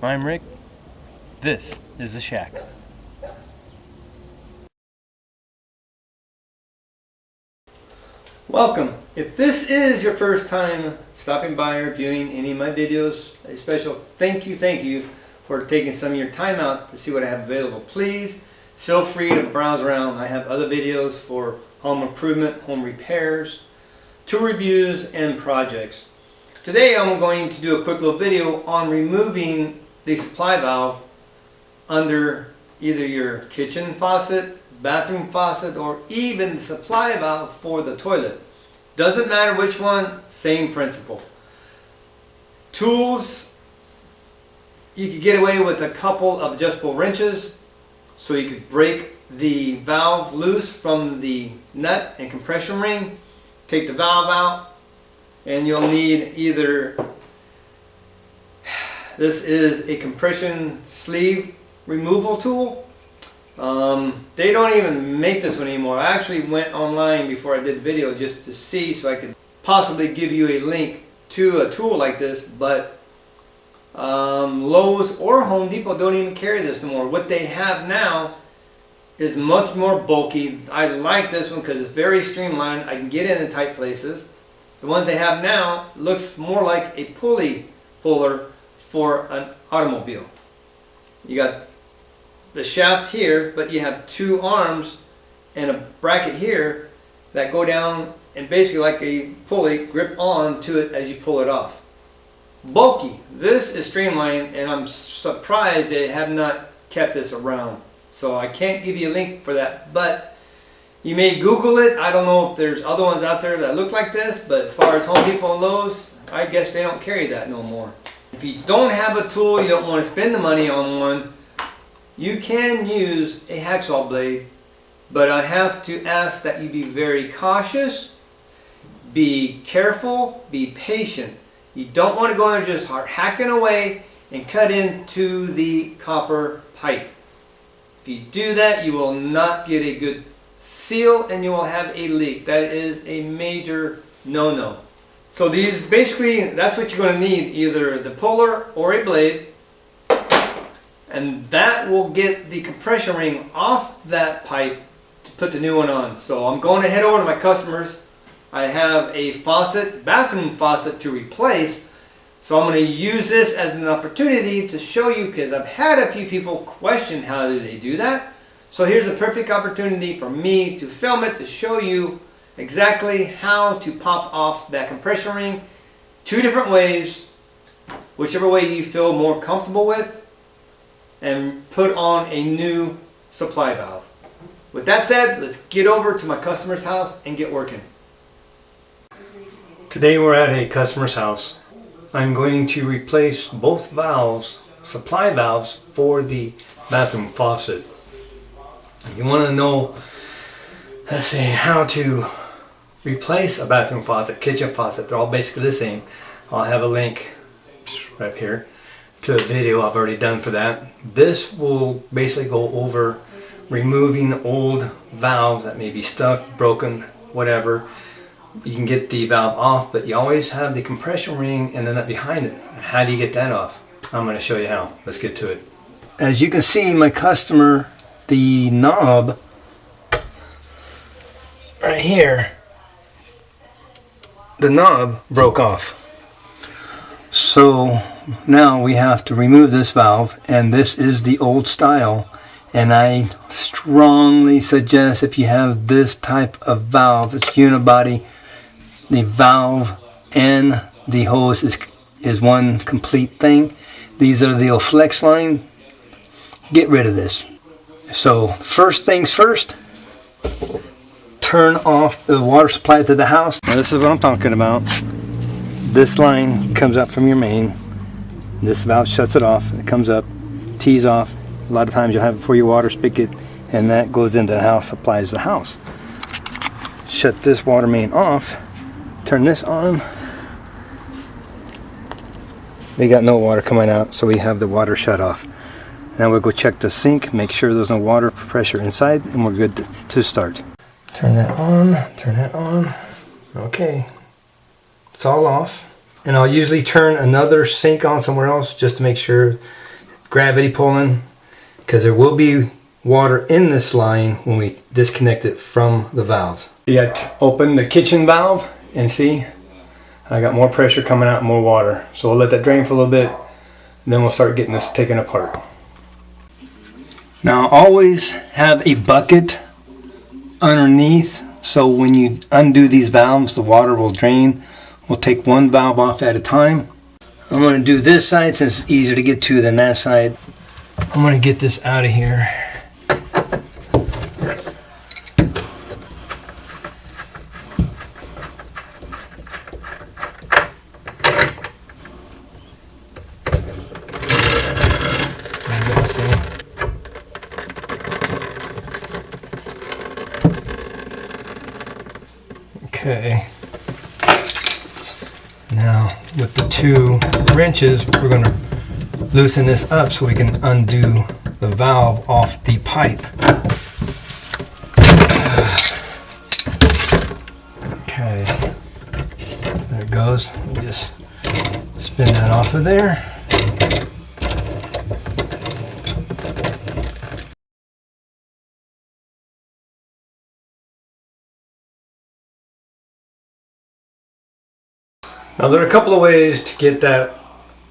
I'm Rick. This is The Shack. Welcome. If this is your first time stopping by or viewing any of my videos, a special thank you for taking some of your time out to see what I have available. Please feel free to browse around. I have other videos for home improvement, home repairs, tool reviews, and projects. Today I'm going to do a quick little video on removing the supply valve under either your kitchen faucet, bathroom faucet, or even the supply valve for the toilet. Doesn't matter which one, same principle. Tools, you could get away with a couple of adjustable wrenches so you could break the valve loose from the nut and compression ring, take the valve out, and you'll need either, this is a compression sleeve removal tool. They don't even make this one anymore. I actually went online before I did the video just to see so I could possibly give you a link to a tool like this, but Lowe's or Home Depot don't even carry this no more. What they have now is much more bulky. I like this one because it's very streamlined. I can get in the tight places. The ones they have now looks more like a pulley puller for an automobile. You got the shaft here, but you have two arms and a bracket here that go down and basically like a pulley grip on to it as you pull it off. Bulky. This is streamlined, and I'm surprised they have not kept this around. So I can't give you a link for that, but you may Google it. I don't know if there's other ones out there that look like this, but as far as Home Depot and Lowe's, I guess they don't carry that no more. If you don't have a tool, you don't want to spend the money on one, you can use a hacksaw blade, but I have to ask that you be very cautious, be careful, be patient. You don't want to go in there just start hacking away and cut into the copper pipe. If you do that, you will not get a good seal and you will have a leak. That is a major no-no. So these, basically, that's what you're going to need, either the puller or a blade. And that will get the compression ring off that pipe to put the new one on. So I'm going to head over to my customers. I have a faucet, bathroom faucet to replace. So I'm going to use this as an opportunity to show you, because I've had a few people question how do they do that. So here's a perfect opportunity for me to film it to show you exactly how to pop off that compression ring. Two different ways, whichever way you feel more comfortable with, and put on a new supply valve. With that said, let's get over to my customer's house and get working. Today we're at a customer's house. I'm going to replace both valves, supply valves, for the bathroom faucet. If you want to know, let's say, how to replace a bathroom faucet, kitchen faucet, they're all basically the same. I'll have a link right here to a video I've already done for that. This will basically go over removing old valves that may be stuck, broken, whatever. You can get the valve off, but you always have the compression ring and the nut behind it. How do you get that off? I'm going to show you how. Let's get to it. As you can see, my customer, the knob right here, the knob broke off. So now we have to remove this valve, and this is the old style, and I strongly suggest, if you have this type of valve, it's unibody, the valve and the hose is one complete thing. These are the old flex line. Get rid of this. So first things first, turn off the water supply to the house. Now this is what I'm talking about. This line comes up from your main. This valve shuts it off. It comes up, tees off. A lot of times you'll have it for your water spigot, and that goes into the house, supplies the house. Shut this water main off. Turn this on. We got no water coming out, so we have the water shut off. Now we'll go check the sink, make sure there's no water pressure inside, and we're good to start. Turn that on, turn that on. Okay, it's all off. And I'll usually turn another sink on somewhere else just to make sure gravity pulling, because there will be water in this line when we disconnect it from the valve. See, I opened the kitchen valve and see I got more pressure coming out, more water. So we'll let that drain for a little bit, and then we'll start getting this taken apart. Now always have a bucket underneath, so when you undo these valves the water will drain. We'll take one valve off at a time. I'm going to do this side since it's easier to get to than that side. I'm going to get this out of here. Okay, now with the 2 wrenches we're going to loosen this up so we can undo the valve off the pipe. Okay, there it goes. We'll just spin that off of there. Now there are a couple of ways to get that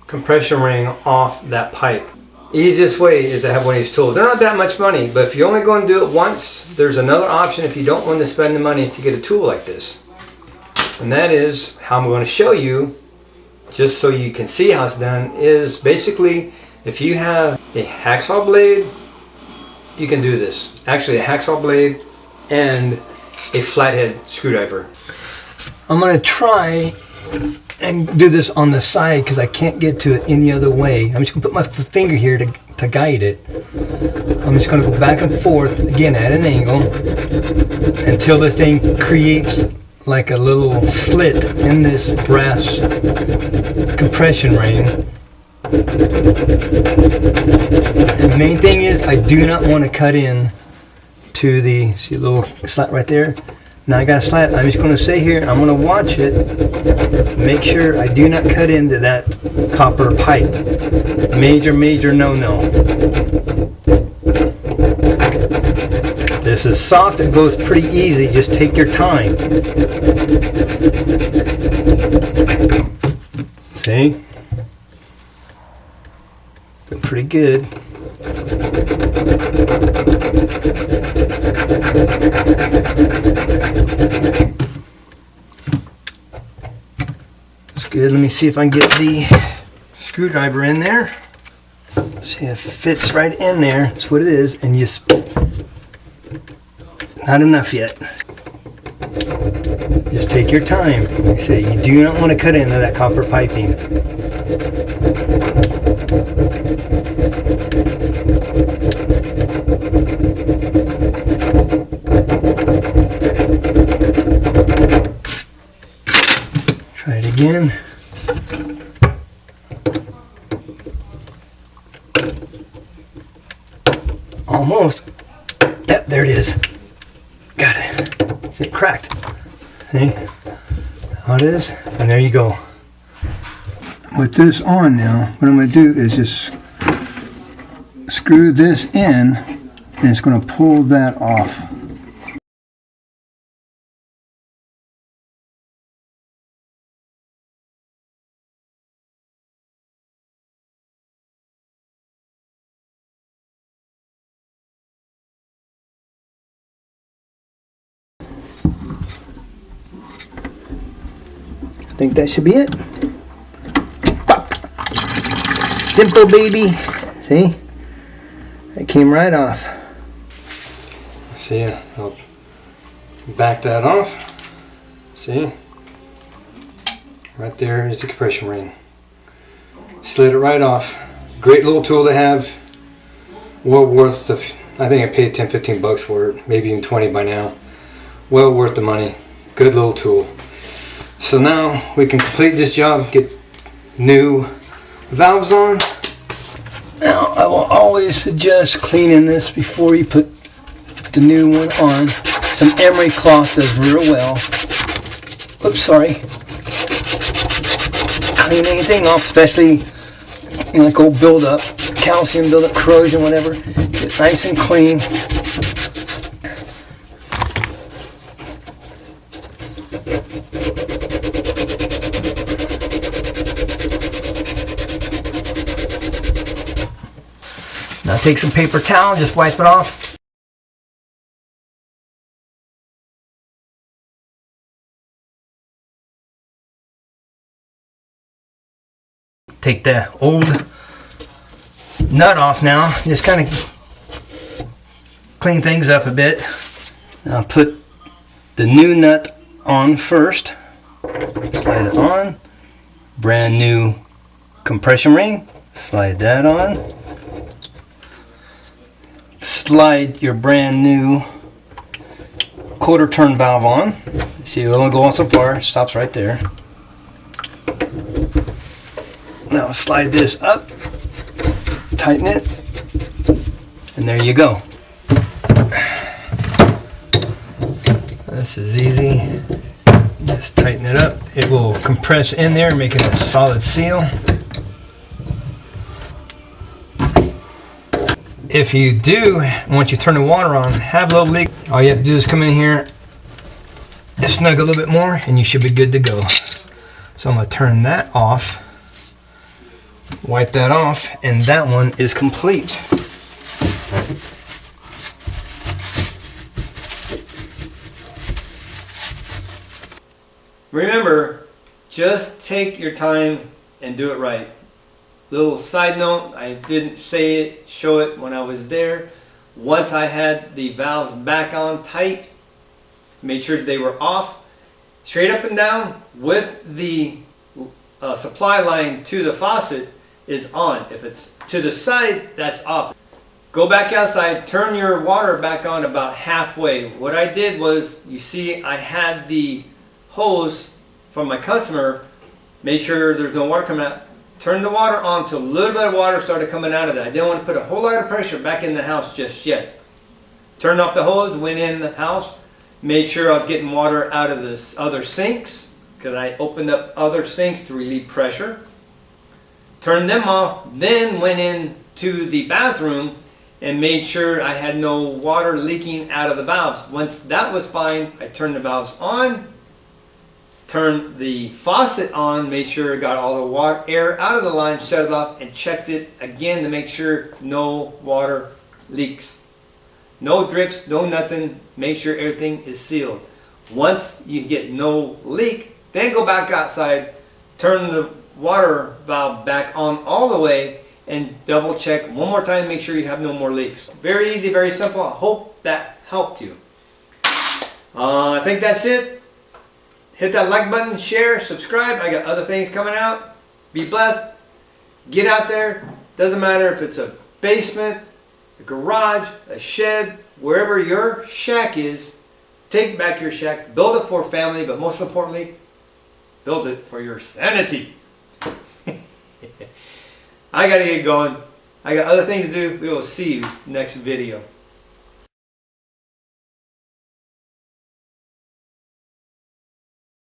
compression ring off that pipe. Easiest way is to have one of these tools. They're not that much money, but if you're only going to do it once, there's another option if you don't want to spend the money to get a tool like this. And that is how I'm going to show you, just so you can see how it's done, is basically if you have a hacksaw blade, you can do this. Actually a hacksaw blade and a flathead screwdriver. I'm going to try and do this on the side because I can't get to it any other way. I'm just going to put my finger here to guide it. I'm just going to go back and forth, again at an angle, until this thing creates like a little slit in this brass compression ring. The main thing is I do not want to cut in to the, see a little slat right there? Now I got a slat. I'm just going to stay here. I'm going to watch it. Make sure I do not cut into that copper pipe. Major, major no-no. This is soft. It goes pretty easy. Just take your time. See? Doing pretty good. That's good. Let me see if I can get the screwdriver in there. See, it fits right in there. That's what it is. And you not enough yet. Just take your time. Like I say, you do not want to cut into that copper piping. Try it again. Almost. Yep, there it is. Got it. See, it cracked. See how it is? And there you go. With this on now, what I'm going to do is just screw this in, and it's going to pull that off. I think that should be it. Pop. Simple, baby. See? It came right off. See, I'll back that off. See? Right there is the compression ring. Slid it right off. Great little tool to have. Well worth the, I think I paid 10-15 bucks for it. Maybe even 20 by now. Well worth the money. Good little tool. So now we can complete this job, get new valves on. Now I will always suggest cleaning this before you put the new one on. Some emery cloth does real well. Oops, sorry. Clean anything off, especially like old buildup, calcium buildup, corrosion, whatever. Get nice and clean. Now take some paper towel, just wipe it off. Take the old nut off now, just kind of clean things up a bit. Now put the new nut on first. Slide it on. Brand new compression ring. Slide that on. Slide your brand new quarter turn valve on. See, it'll only go on so far. Stops right there. Now slide this up, tighten it, and there you go. This is easy. Just tighten it up. It will compress in there, making a solid seal. If you do, once you turn the water on, have a little leak, all you have to do is come in here and snug a little bit more, and you should be good to go. So I'm going to turn that off. Wipe that off, and that one is complete. Remember, just take your time and do it right. Little side note, I didn't show it when I was there. Once I had the valves back on tight, made sure they were off, straight up and down with the supply line to the faucet is on. If it's to the side, that's off. Go back outside, turn your water back on about halfway. What I did was, you see I had the hose from my customer, made sure there's no water coming out, turned the water on till a little bit of water started coming out of that. I didn't want to put a whole lot of pressure back in the house just yet. Turned off the hose, went in the house, made sure I was getting water out of the other sinks, because I opened up other sinks to relieve pressure. Turned them off, then went into the bathroom and made sure I had no water leaking out of the valves. Once that was fine, I turned the valves on, turned the faucet on, made sure it got all the water, air out of the line, shut it off, and checked it again to make sure no water leaks. No drips, no nothing. Make sure everything is sealed. Once you get no leak, then go back outside, turn the water valve back on all the way, and double check one more time, make sure you have no more leaks. Very easy, very simple. I hope that helped you. I think that's it. Hit that like button, share, subscribe. I got other things coming out. Be blessed. Get out there. Doesn't matter if it's a basement, a garage, a shed, wherever your shack is, take back your shack, build it for family, but most importantly, build it for your sanity. I gotta get going. I got other things to do. We will see you next video.